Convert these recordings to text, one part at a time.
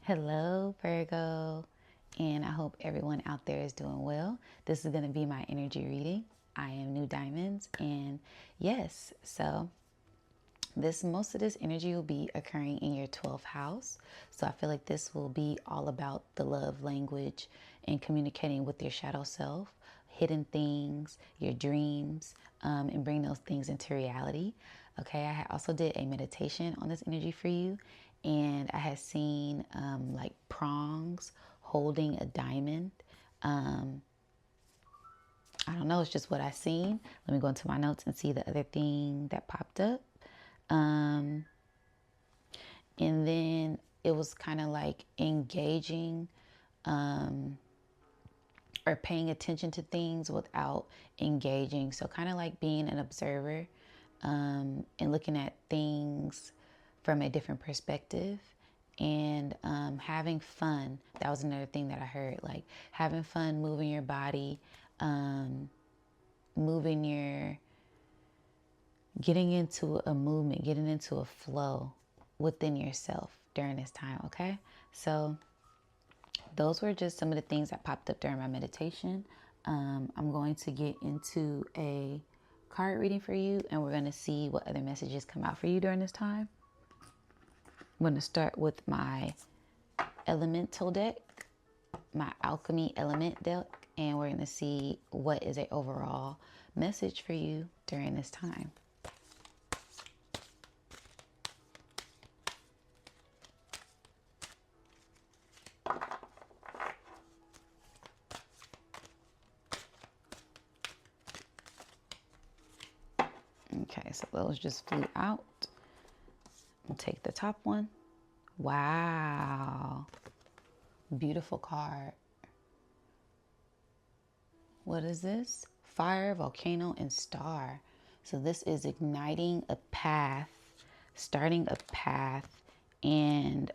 Hello, Virgo, and I hope everyone out there is doing well. This is going to be my energy reading. I am NuDiamonds, and yes, so most of this energy will be occurring in your 12th house. So I feel like this will be all about the love language and communicating with your shadow self, hidden things, your dreams, and bring those things into reality. Okay, I also did a meditation on this energy for you, and I had seen like prongs holding a diamond. I don't know, it's just what I seen. Let me go into my notes and see the other thing that popped up. Um, and then it was kind of like engaging or paying attention to things without engaging. So kind of like being an observer and looking at things from a different perspective and having fun. That was another thing that I heard, like having fun, moving your body, moving your, getting into a movement, getting into a flow within yourself during this time, okay? So those were just some of the things that popped up during my meditation. I'm going to get into a card reading for you, and we're going to see what other messages come out for you during this time. I'm going to start with my elemental deck, my alchemy element deck, and we're going to see what is an overall message for you during this time. Okay, so those just flew out. We'll take the top one. Wow. Beautiful card. What is this? Fire, volcano, and star. So this is igniting a path, starting a path, and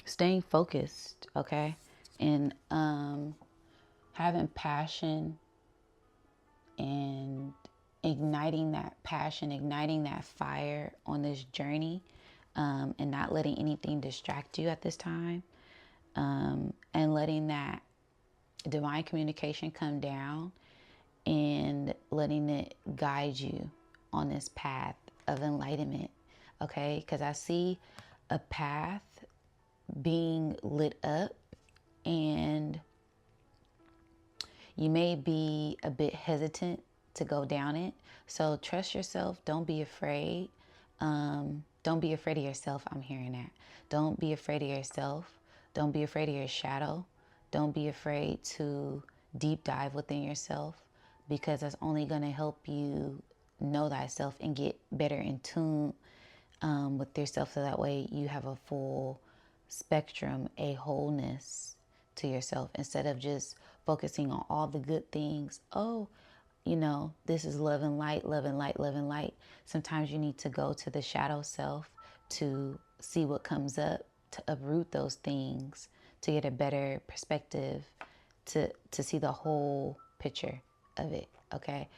staying focused, okay? And having passion and igniting that passion, igniting that fire on this journey, and not letting anything distract you at this time, and letting that divine communication come down and letting it guide you on this path of enlightenment, okay? Because I see a path being lit up, and you may be a bit hesitant to go down it. So trust yourself. Don't be afraid. Don't be afraid of yourself. I'm hearing that. Don't be afraid of yourself. Don't be afraid of your shadow. Don't be afraid to deep dive within yourself, because that's only going to help you know thyself and get better in tune with yourself, so that way you have a full spectrum, a wholeness to yourself, instead of just focusing on all the good things. Oh, you know, this is love and light, love and light, love and light. Sometimes you need to go to the shadow self to see what comes up, to uproot those things, to get a better perspective, to see the whole picture of it, okay?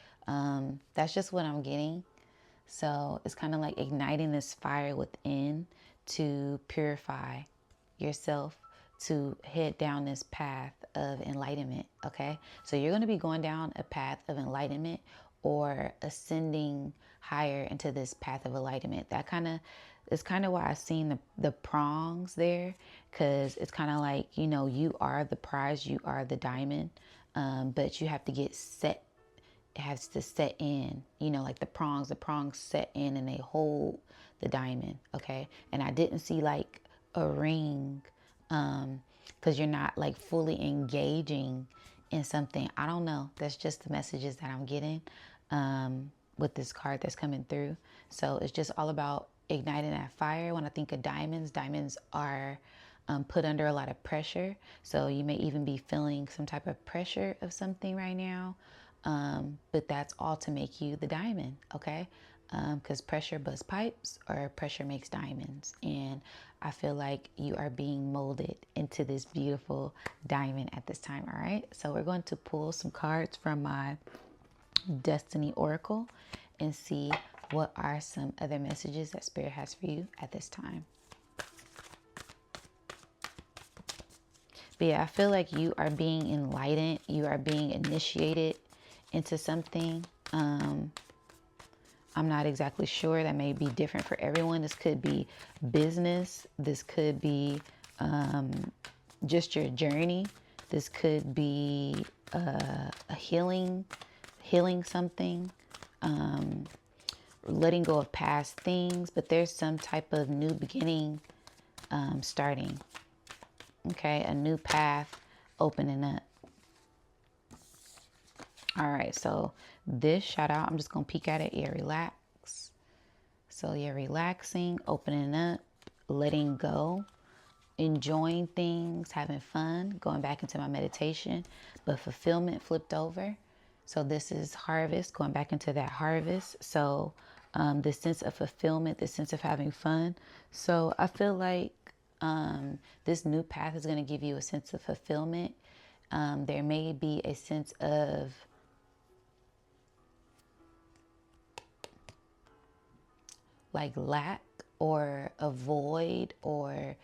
That's just what I'm getting. So it's kind of like igniting this fire within to purify yourself, to head down this path of enlightenment, okay? So you're going to be going down a path of enlightenment or ascending higher into this path of enlightenment. That kind of is kind of why I seen the prongs there, because it's kind of like, you know, you are the prize, you are the diamond, but you have to get set. It has to set in, you know, like the prongs set in and they hold the diamond, okay? And I didn't see like a ring, because you're not like fully engaging in something. I don't know. That's just the messages that I'm getting with this card that's coming through. So it's just all about igniting that fire. When I think of diamonds, diamonds are put under a lot of pressure. So you may even be feeling some type of pressure of something right now. But that's all to make you the diamond, okay? Because pressure busts pipes, or pressure makes diamonds. And I feel like you are being molded into this beautiful diamond at this time, all right? So we're going to pull some cards from my Destiny Oracle and see what are some other messages that Spirit has for you at this time. But yeah, I feel like you are being enlightened. You are being initiated into something. I'm not exactly sure. That may be different for everyone. This could be business. This could be just your journey. This could be a healing something, letting go of past things. But there's some type of new beginning starting. Okay, a new path opening up. All right, so this shout out, I'm just gonna peek at it. Yeah, relax. So yeah, relaxing, opening up, letting go, enjoying things, having fun, going back into my meditation, but fulfillment flipped over. So this is harvest, going back into that harvest. So this sense of fulfillment, this sense of having fun. So I feel like this new path is going to give you a sense of fulfillment. There may be a sense of like lack or a void, or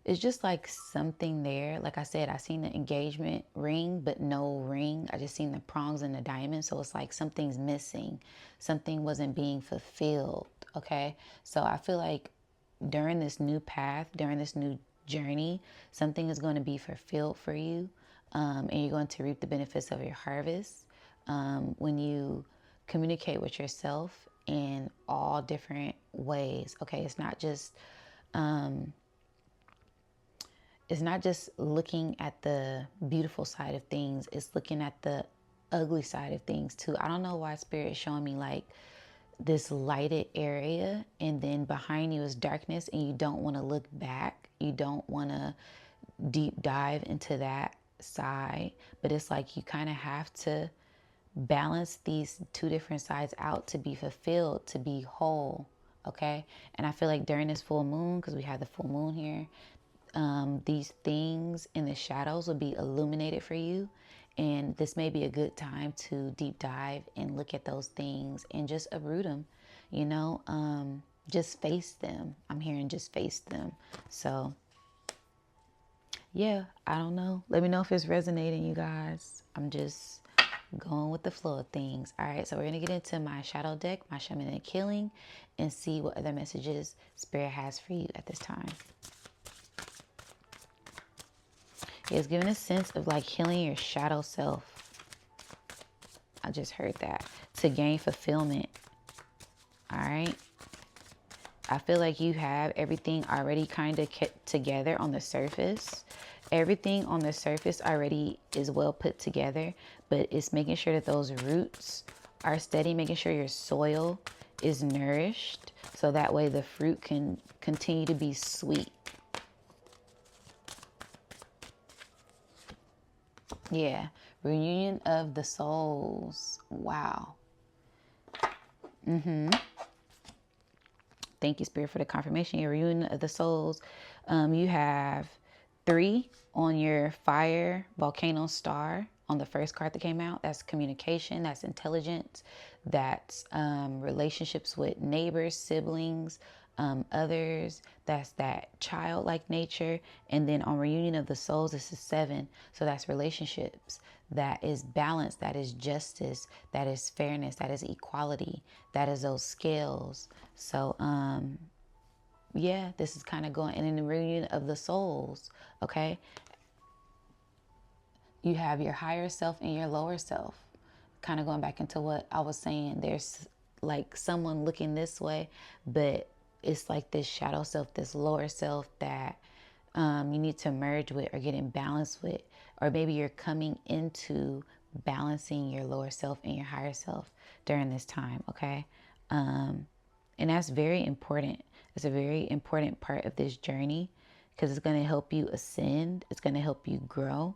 it's just like something there. Like I said, I seen the engagement ring, but no ring. I just seen the prongs and the diamonds. So it's like something's missing. Something wasn't being fulfilled. Okay. So I feel like during this new path, during this new journey, something is going to be fulfilled for you. And you're going to reap the benefits of your harvest. When you communicate with yourself in all different ways. Okay. It's not just looking at the beautiful side of things. It's looking at the ugly side of things too. I don't know why Spirit is showing me like this lighted area, and then behind you is darkness, and you don't want to look back. You don't want to deep dive into that side. But it's like you kind of have to balance these two different sides out to be fulfilled, to be whole. Okay. And I feel like during this full moon, because we have the full moon here, these things in the shadows will be illuminated for you. And this may be a good time to deep dive and look at those things and just uproot them, just face them. I'm hearing just face them. So yeah, I don't know. Let me know if it's resonating, you guys. I'm just going with the flow of things. All right, so we're going to get into my shadow deck, my shamanic healing, and see what other messages Spirit has for you at this time. It's giving a sense of like healing your shadow self. I just heard that. To gain fulfillment. All right. I feel like you have everything already kind of kept together on the surface. Everything on the surface already is well put together, but it's making sure that those roots are steady, making sure your soil is nourished, so that way the fruit can continue to be sweet. Yeah, reunion of the souls. Wow. Thank you, Spirit, for the confirmation. Your reunion of the souls. You have 3 on your fire volcano star on the first card that came out. That's communication. That's intelligence. That's relationships with neighbors, siblings, others. That's that childlike nature. And then on reunion of the souls, this is 7. So that's relationships. That is balance. That is justice. That is fairness. That is equality. That is those scales. So, yeah, this is kind of going, and in the reunion of the souls, okay? You have your higher self and your lower self. Kind of going back into what I was saying, there's like someone looking this way, but it's like this shadow self, this lower self that you need to merge with or get in balance with, or maybe you're coming into balancing your lower self and your higher self during this time, okay? And that's very important. It's a very important part of this journey because it's going to help you ascend. It's going to help you grow.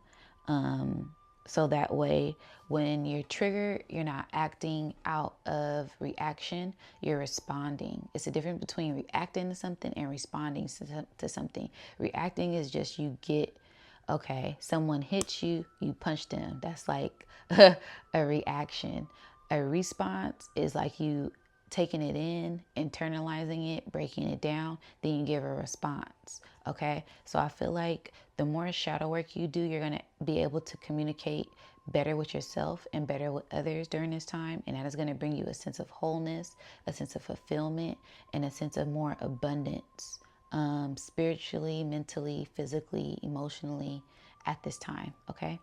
So that way, when you're triggered, you're not acting out of reaction, you're responding. It's a difference between reacting to something and responding to something. Reacting is just okay, someone hits you, you punch them. That's like a reaction. A response is like you taking it in, internalizing it, breaking it down, then you give a response. Okay. So I feel like the more shadow work you do, you're going to be able to communicate better with yourself and better with others during this time. And that is going to bring you a sense of wholeness, a sense of fulfillment, and a sense of more abundance, spiritually, mentally, physically, emotionally at this time. Okay.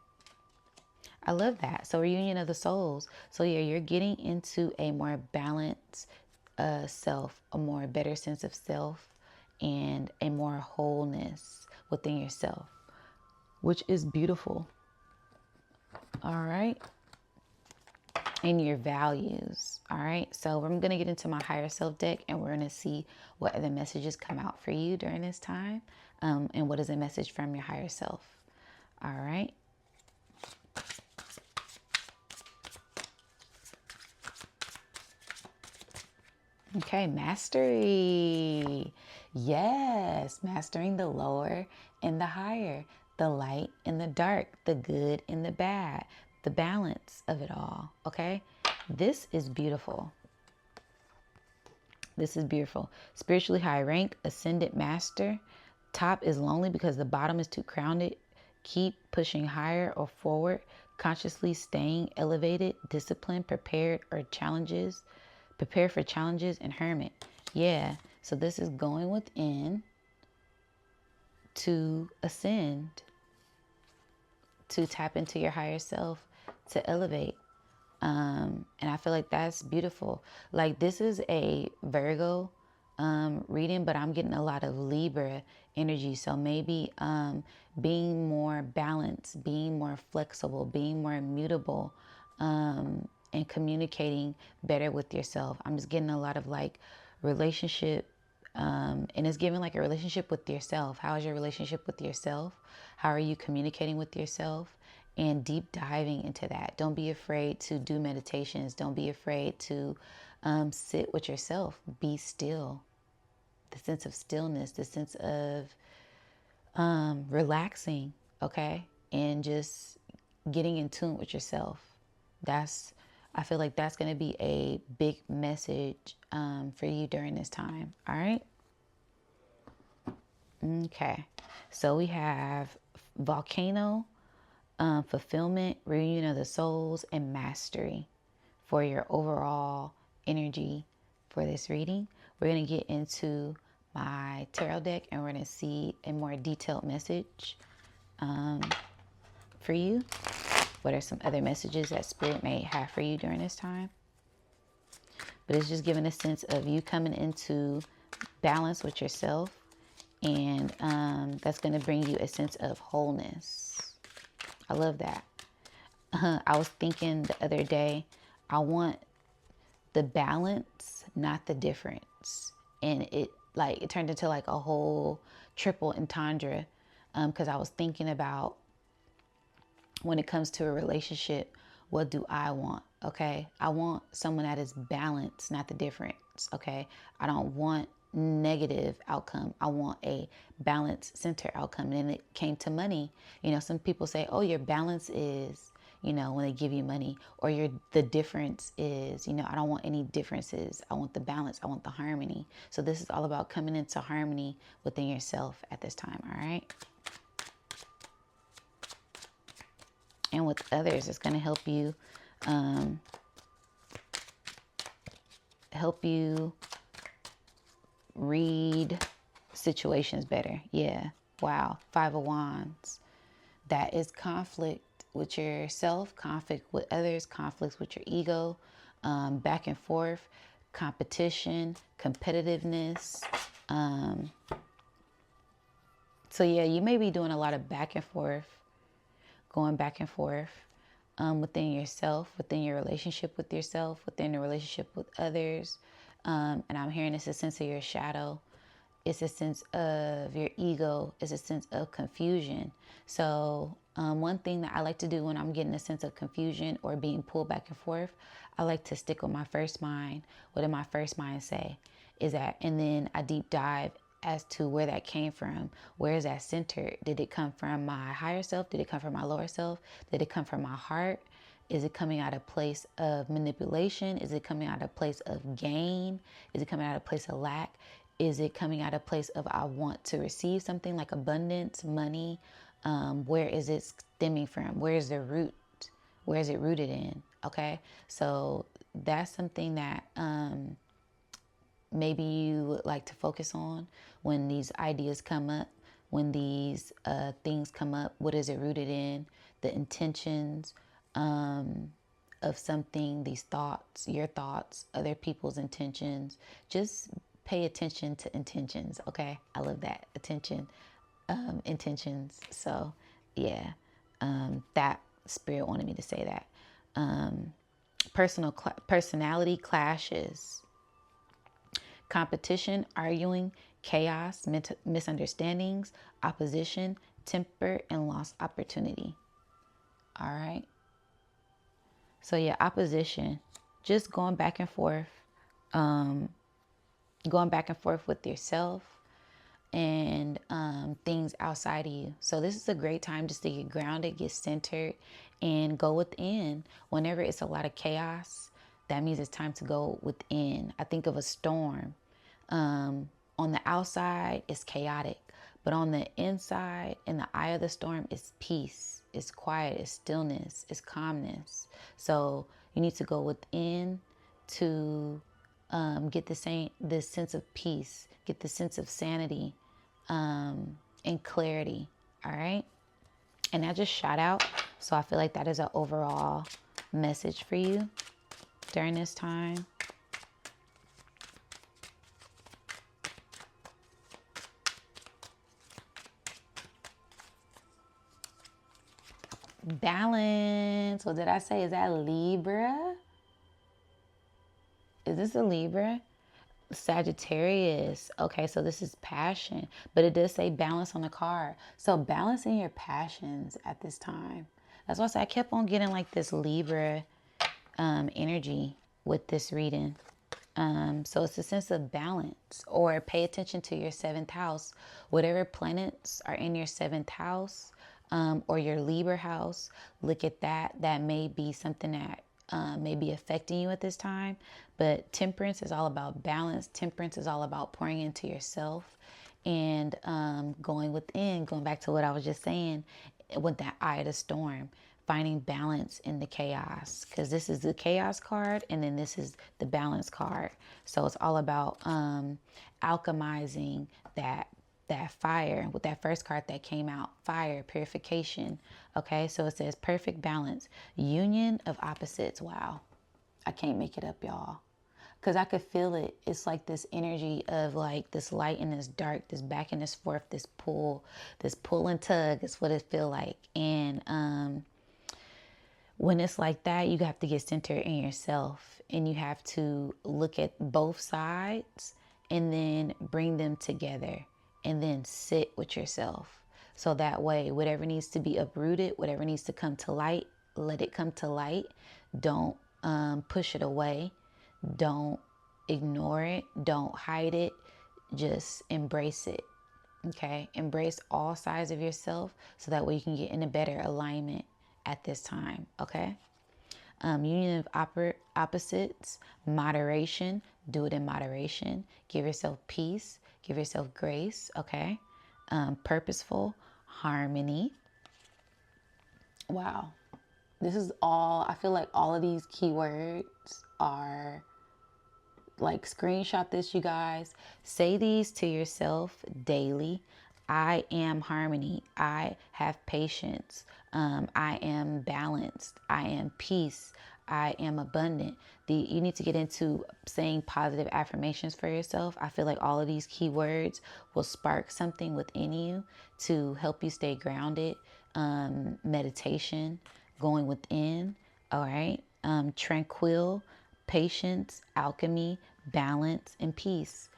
I love that. So reunion of the souls. So yeah, you're getting into a more balanced self, a more better sense of self, and a more wholeness within yourself, which is beautiful. All right. And your values. All right. So I'm going to get into my higher self deck, and we're going to see what other messages come out for you during this time. And what is a message from your higher self. All right. Okay, mastery. Yes, mastering the lower and the higher, the light and the dark, the good and the bad, the balance of it all. Okay, this is beautiful. This is beautiful. Spiritually high rank, ascendant master. Top is lonely because the bottom is too crowded. Keep pushing higher or forward, consciously staying elevated, disciplined, prepared or challenges. Prepare for challenges and hermit. Yeah. So this is going within to ascend, to tap into your higher self, to elevate. And I feel like that's beautiful. Like this is a Virgo reading, but I'm getting a lot of Libra energy. So maybe being more balanced, being more flexible, being more immutable, and communicating better with yourself. I'm just getting a lot of like relationship, and it's giving like a relationship with yourself. How is your relationship with yourself? How are you communicating with yourself? And deep diving into that. Don't be afraid to do meditations. Don't be afraid to sit with yourself. Be still. The sense of stillness, the sense of relaxing, okay? And just getting in tune with yourself. I feel like that's going to be a big message for you during this time. All right. Okay. So we have volcano, fulfillment, reunion of the souls, and mastery for your overall energy for this reading. We're going to get into my tarot deck and we're going to see a more detailed message for you. What are some other messages that Spirit may have for you during this time? But it's just giving a sense of you coming into balance with yourself, and that's going to bring you a sense of wholeness. I love that. I was thinking the other day, I want the balance, not the difference. And it turned into like a whole triple entendre, because I was thinking about when it comes to a relationship, what do I want? Okay. I want someone that is balanced, not the difference. Okay. I don't want negative outcome. I want a balanced center outcome. And then it came to money. You know, some people say, oh, your balance is, you know, when they give you money, or the difference is, you know, I don't want any differences. I want the balance. I want the harmony. So this is all about coming into harmony within yourself at this time. All right. And with others, it's going to help you read situations better. Yeah. Wow. 5 of Wands. That is conflict with yourself, conflict with others, conflicts with your ego, back and forth, competition, competitiveness. So yeah, you may be doing a lot of back and forth, going back and forth within yourself, within your relationship with yourself, within the relationship with others. And I'm hearing it's a sense of your shadow. It's a sense of your ego. It's a sense of confusion. So one thing that I like to do when I'm getting a sense of confusion or being pulled back and forth, I like to stick with my first mind. What did my first mind say? Is that, and then I deep dive as to where that came from. Where is that centered? Did it come from my higher self? Did it come from my lower self? Did it come from my heart? Is it coming out of a place of manipulation? Is it coming out of a place of gain? Is it coming out of a place of lack? Is it coming out of a place of I want to receive something like abundance, money? Where is it stemming from? Where is the root? Where is it rooted in? Okay, so that's something that maybe you would like to focus on when these ideas come up, when these things come up. What is it rooted in? The intentions of something, these thoughts, your thoughts, other people's intentions. Just pay attention to intentions, okay? I love that. Attention, intentions. So, yeah, that spirit wanted me to say that. Personality clashes, competition, arguing, chaos, misunderstandings, opposition, temper, and lost opportunity. All right. So yeah, opposition, just going back and forth with yourself and things outside of you. So this is a great time just to get grounded, get centered, and go within. Whenever it's a lot of chaos, that means it's time to go within. I think of a storm. On the outside, it's chaotic. But on the inside, in the eye of the storm, it's peace, it's quiet, it's stillness, it's calmness. So you need to go within to get this sense of peace, get the sense of sanity and clarity. All right. And I just shout out. So I feel like that is an overall message for you during this time. Balance. What did I say? Is that Libra? Is this a Libra? Sagittarius. Okay, so this is passion, but it does say balance on the card. So balancing your passions at this time. That's why I said I kept on getting like this Libra energy with this reading. So it's a sense of balance, or pay attention to your 7th house. Whatever planets are in your 7th house, or your Libra house, look at that. That may be something that may be affecting you at this time. But temperance is all about balance. Temperance is all about pouring into yourself and going within, going back to what I was just saying with that eye of the storm, finding balance in the chaos. Because this is the chaos card, and then this is the balance card. So it's all about alchemizing that fire with that first card that came out, fire, purification. Okay, so it says perfect balance, union of opposites. Wow, I can't make it up, y'all, because I could feel it. It's like this energy of like this light and this dark, this back and this forth, this pull and tug is what it feel like. And when it's like that, you have to get centered in yourself, and you have to look at both sides and then bring them together. And then sit with yourself. So that way, whatever needs to be uprooted, whatever needs to come to light, let it come to light. Don't push it away. Don't ignore it. Don't hide it. Just embrace it. Okay? Embrace all sides of yourself so that way you can get in a better alignment at this time. Okay? Union of opposites, moderation. Do it in moderation. Give yourself peace. Give yourself grace, okay? Purposeful, harmony. Wow. This is all, I feel like all of these keywords are like, screenshot this, you guys. Say these to yourself daily. I am harmony. I have patience. I am balanced. I am peace. I am abundant. You need to get into saying positive affirmations for yourself. I feel like all of these keywords will spark something within you to help you stay grounded. Meditation, going within. All right. Tranquil, patience, alchemy, balance, and peace.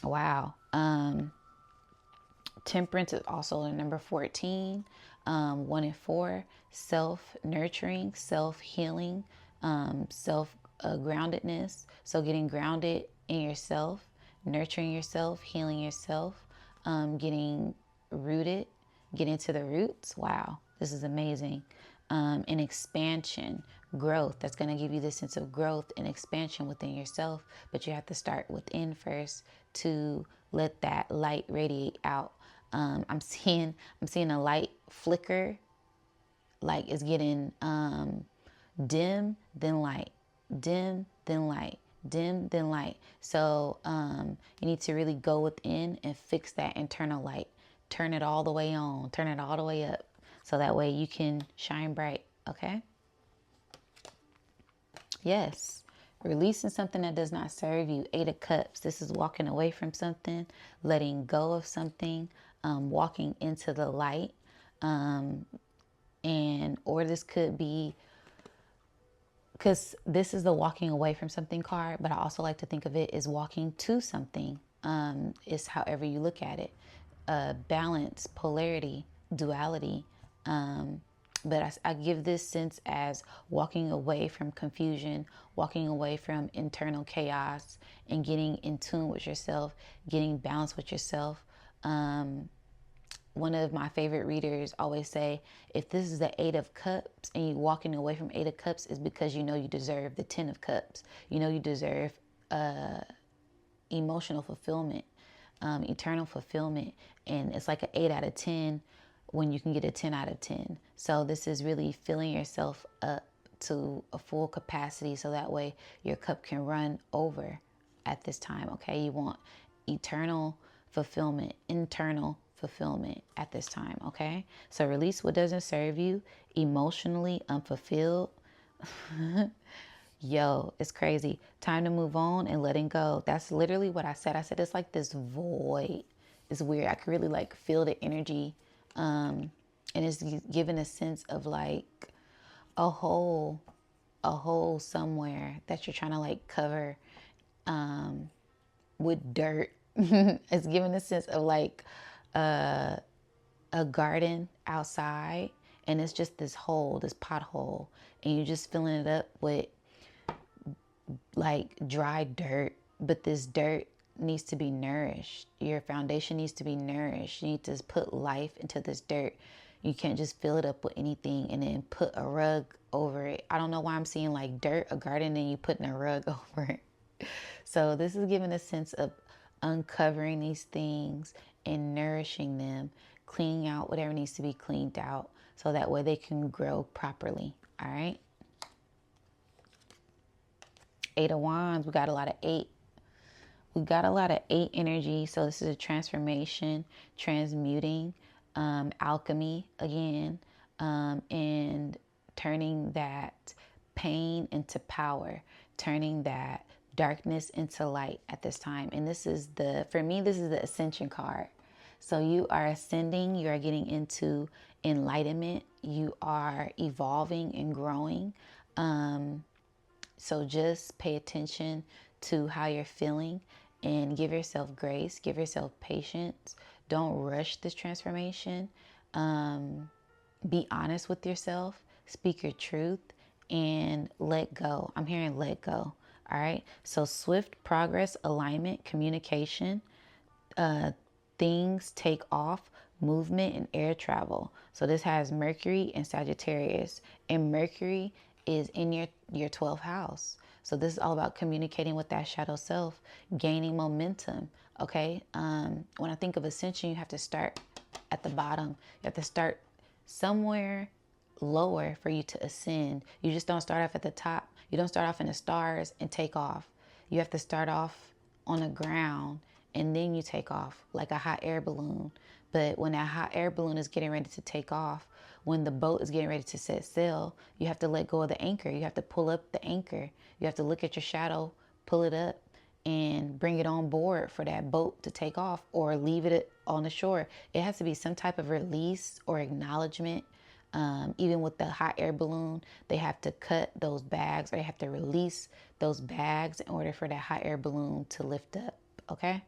Wow. Temperance is also the number 14. 1 and 4. Self-nurturing, self-healing, self-groundedness. So getting grounded in yourself, nurturing yourself, healing yourself, getting rooted, getting to the roots. Wow, this is amazing. and expansion, growth. That's going to give you this sense of growth and expansion within yourself. But you have to start within first to let that light radiate out. I'm seeing a light flicker, like it's getting dim, then light, dim, then light, dim, then light. So you need to really go within and fix that internal light. Turn it all the way on, turn it all the way up, so that way you can shine bright, okay? Yes. Releasing something that does not serve you. 8 of Cups. This is walking away from something, letting go of something, walking into the light. Or this could be, because this is the walking away from something card, but I also like to think of it as walking to something. Is however you look at it. Balance, polarity, duality. But I give this sense as walking away from confusion, walking away from internal chaos, and getting in tune with yourself, getting balanced with yourself. One of my favorite readers always say, if this is the 8 of Cups and you walking away from 8 of Cups, is because you know you deserve the 10 of Cups. You know you deserve emotional fulfillment, eternal fulfillment. And it's like an 8 out of 10 when you can get a 10 out of 10. So this is really filling yourself up to a full capacity, so that way your cup can run over at this time, okay? You want eternal fulfillment, internal fulfillment at this time, okay? So release what doesn't serve you, emotionally unfulfilled. Yo, it's crazy. Time to move on and letting go. That's literally what I said. I said it's like this void. It's weird. I could really like feel the energy. And it's given a sense of like a hole somewhere that you're trying to like cover with dirt. It's given a sense of like a garden outside, and it's just this hole, this pothole, and you're just filling it up with like dry dirt. But this dirt needs to be nourished. Your foundation needs to be nourished. You need to put life into this dirt. You can't just fill it up with anything and then put a rug over it. I don't know why I'm seeing like dirt, a garden, and you putting a rug over it. So this is giving a sense of uncovering these things and nourishing them, cleaning out whatever needs to be cleaned out, so that way they can grow properly. All right. 8 of Wands. We got a lot of 8. We got a lot of 8 energy. So this is a transformation, transmuting, alchemy again, and turning that pain into power, turning that darkness into light at this time. And this is for me, this is the Ascension card. So you are ascending, you are getting into enlightenment, you are evolving and growing. So just pay attention to how you're feeling and give yourself grace, give yourself patience. Don't rush this transformation. Be honest with yourself, speak your truth, and let go. I'm hearing let go. All right. So swift progress, alignment, communication, things take off, movement, and air travel. So this has Mercury and Sagittarius, and Mercury is in your 12th house. So this is all about communicating with that shadow self, gaining momentum. Okay. When I think of ascension, you have to start at the bottom. You have to start somewhere lower for you to ascend. You just don't start off at the top. You don't start off in the stars and take off. You have to start off on the ground and then you take off like a hot air balloon. But when that hot air balloon is getting ready to take off, when the boat is getting ready to set sail, you have to let go of the anchor. You have to pull up the anchor. You have to look at your shadow, pull it up, and bring it on board for that boat to take off, or leave it on the shore. It has to be some type of release or acknowledgement. Even with the hot air balloon, they have to cut those bags, or they have to release those bags in order for that hot air balloon to lift up. Okay.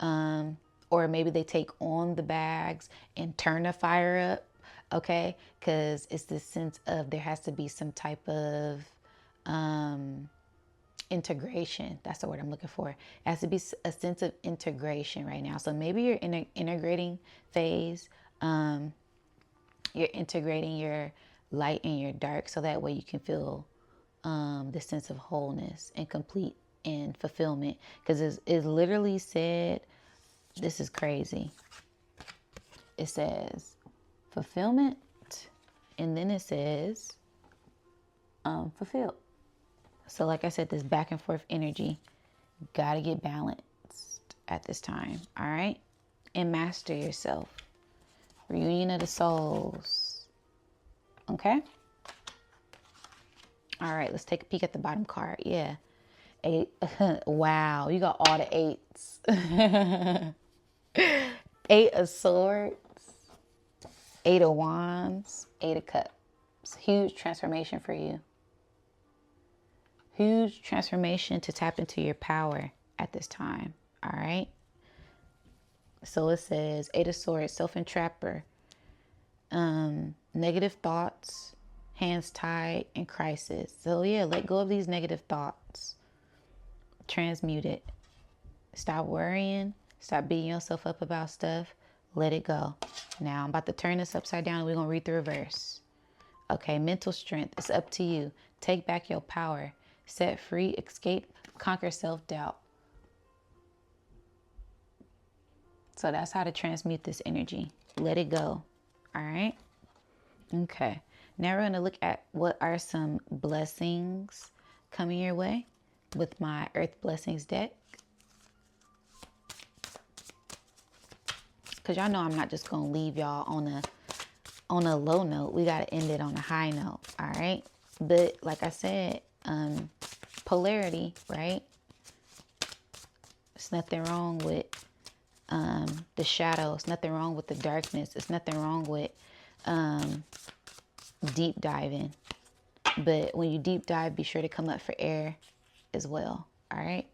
Or maybe they take on the bags and turn the fire up. Okay. Because it's this sense of there has to be some type of integration. That's the word I'm looking for. It has to be a sense of integration right now. So maybe you're in an integrating phase. You're integrating your light in your dark, so that way you can feel the sense of wholeness and complete and fulfillment. Because it literally said, this is crazy. It says fulfillment, and then it says fulfilled. So like I said, this back and forth energy, gotta get balanced at this time. All right. And master yourself. Reunion of the souls. Okay. All right, let's take a peek at the bottom card. Yeah. 8. Wow, you got all the 8s. 8 of swords, 8 of wands, 8 of cups. Huge transformation for you. Huge transformation to tap into your power at this time. All right. So it says 8 of swords, self-entrapper, negative thoughts, hands tied, and crisis. So yeah, let go of these negative thoughts. Transmute it. Stop worrying. Stop beating yourself up about stuff. Let it go. Now I'm about to turn this upside down. We're going to read the reverse. Okay, mental strength. It's up to you. Take back your power. Set free, escape, conquer self-doubt. So that's how to transmute this energy. Let it go. All right. Okay. Now we're going to look at what are some blessings coming your way with my Earth Blessings deck. Because y'all know I'm not just going to leave y'all on a low note. We got to end it on a high note. All right. But like I said, polarity, right? It's nothing wrong with the shadow. It's nothing wrong with the darkness. It's nothing wrong with deep diving. But when you deep dive, be sure to come up for air as well. All right.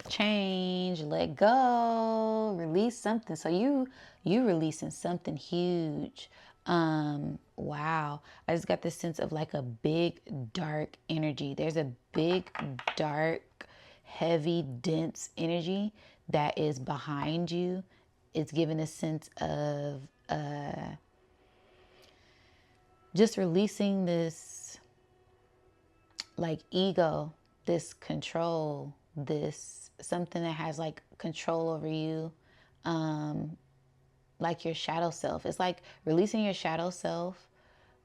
Change, let go, release something. So you releasing something huge. Wow. I just got this sense of like a big dark energy. There's a big dark, heavy, dense energy that is behind you. It's giving a sense of just releasing this like ego, this control, this something that has like control over you, like your shadow self. It's like releasing your shadow self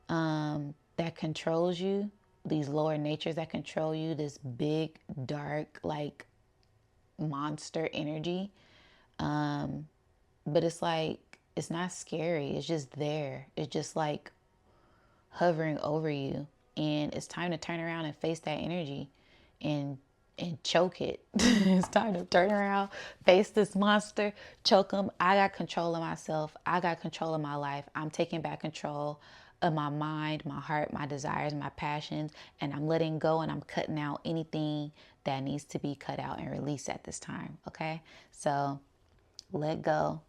that controls you, these lower natures that control you, this big dark like monster energy. But it's like, it's not scary. It's just there. It's just like hovering over you. And it's time to turn around and face that energy and choke it. It's time to turn around, face this monster, choke him. I got control of myself. I got control of my life. I'm taking back control of my mind, my heart, my desires, my passions, and I'm letting go and I'm cutting out anything that needs to be cut out and released at this time. Okay. So let go.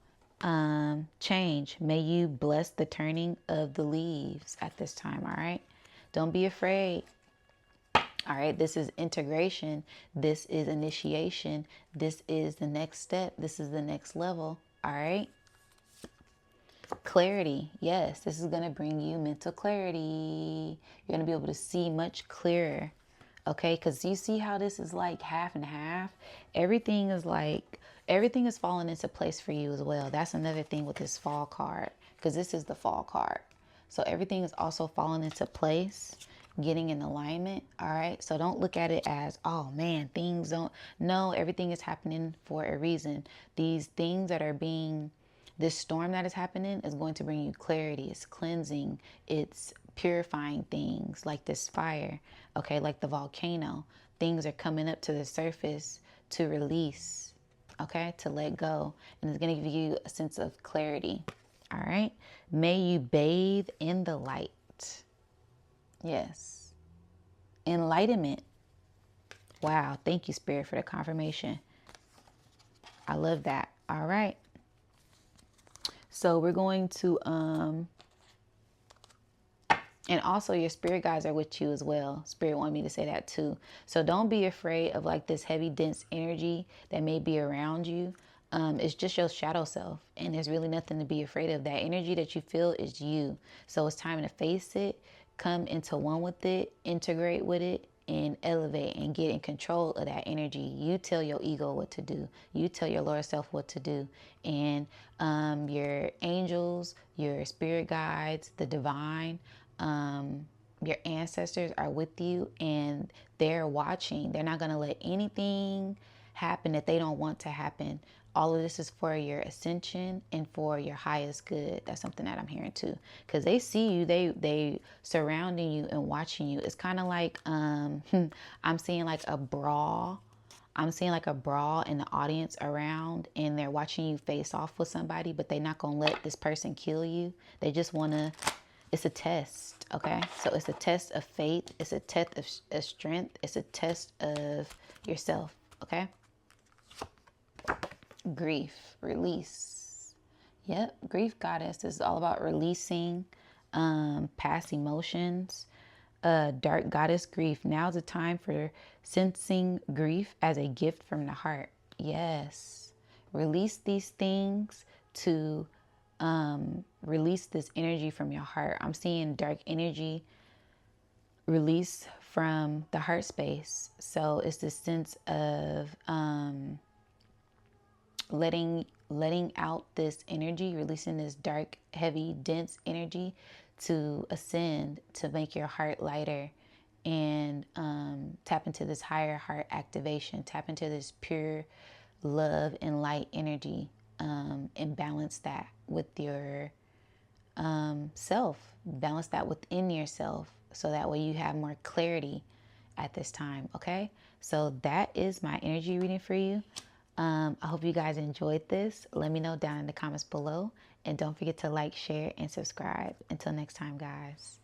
Change. May you bless the turning of the leaves at this time. All right. Don't be afraid. All right. This is integration. This is initiation. This is the next step. This is the next level. All right. Clarity. Yes. This is going to bring you mental clarity. You're going to be able to see much clearer. Okay. Because you see how this is like half and half. Everything is falling into place for you as well. That's another thing with this fall card, because this is the fall card. So everything is also falling into place, getting in alignment. All right. So don't look at it as, oh man, things don't. No, everything is happening for a reason. These things that are being, this storm that is happening is going to bring you clarity. It's cleansing. It's purifying things like this fire. Okay. Like the volcano. Things are coming up to the surface to release. Okay, to let go. And it's going to give you a sense of clarity. All right. May you bathe in the light. Yes. Enlightenment. Wow. Thank you, Spirit, for the confirmation. I love that. All right. So we're going to, and also your spirit guides are with you as well. Spirit wanted me to say that too. So don't be afraid of like this heavy, dense energy that may be around you. It's just your shadow self, and there's really nothing to be afraid of. That energy that you feel is you. So it's time to face it, come into one with it, integrate with it, and elevate and get in control of that energy. You tell your ego what to do. You tell your lower self what to do. And your angels, your spirit guides, the divine, your ancestors are with you, and they're watching. They're not going to let anything happen that they don't want to happen. All of this is for your ascension and for your highest good. That's something that I'm hearing too, because they see you, they surrounding you and watching you. It's kind of like I'm seeing like a brawl. I'm seeing like a brawl in the audience around, and they're watching you face off with somebody, but they're not gonna let this person kill you. They just wanna. It's a test, okay? So it's a test of faith. It's a test of strength. It's a test of yourself, okay? Grief, release. Yep, grief goddess is all about releasing past emotions. Dark goddess grief. Now's the time for sensing grief as a gift from the heart. Yes, release these things to release this energy from your heart. I'm seeing dark energy release from the heart space. So it's this sense of letting out this energy, releasing this dark, heavy, dense energy to ascend, to make your heart lighter, and tap into this higher heart activation, tap into this pure love and light energy, and balance that with your self, balance that within yourself, so that way you have more clarity at this time. Okay, so that is my energy reading for you. I hope you guys enjoyed this. Let me know down in the comments below, and don't forget to like, share, and subscribe. Until next time, guys.